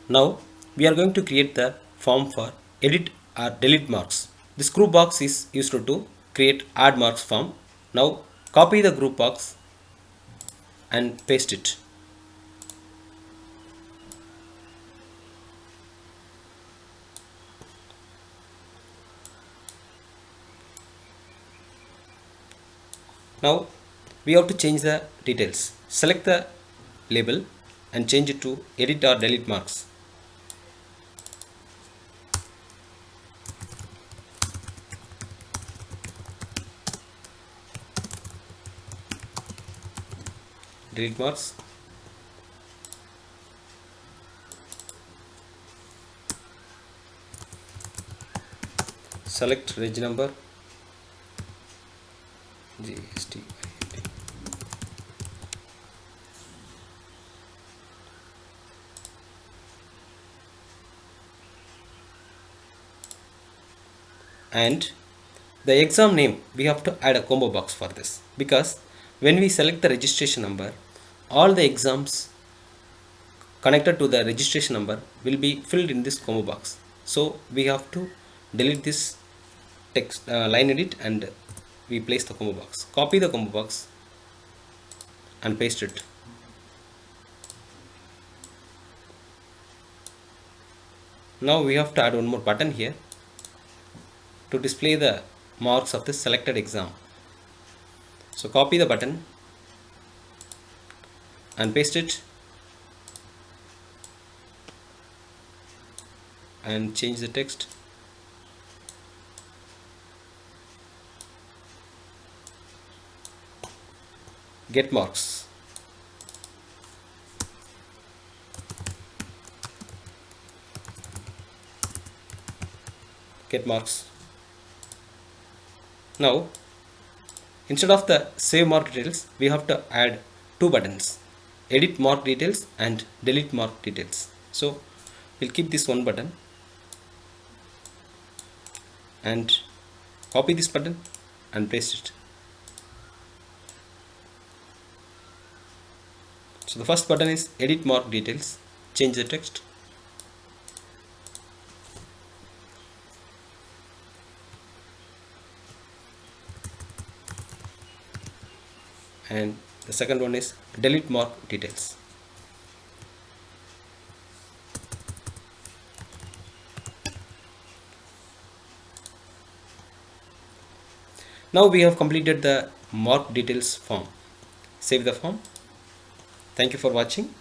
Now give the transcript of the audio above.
Now we are going to create the form for edit or delete marks. This group box is used to create add marks form. Now copy the group box and paste it. Now we have to change the details. Select the label and change it to edit or delete marks. Delete marks. Select reg number GST. And the exam name, we have to add a combo box for this, because when we select the registration number, all the exams connected to the registration number will be filled in this combo box. So we have to delete this text line edit and we place the combo box. Copy the combo box and paste it. Now we have to add one more button here to display the marks of the selected exam. So copy the button and paste it and change the text. Get marks. Get marks. Now instead of the save mark details, we have to add two buttons: edit mark details and delete mark details. So we'll keep this one button and copy this button and paste it. So the first button is edit mark details. Change the text. And the second one is delete mark details. Now we have completed the mark details form. Save the form. Thank you for watching.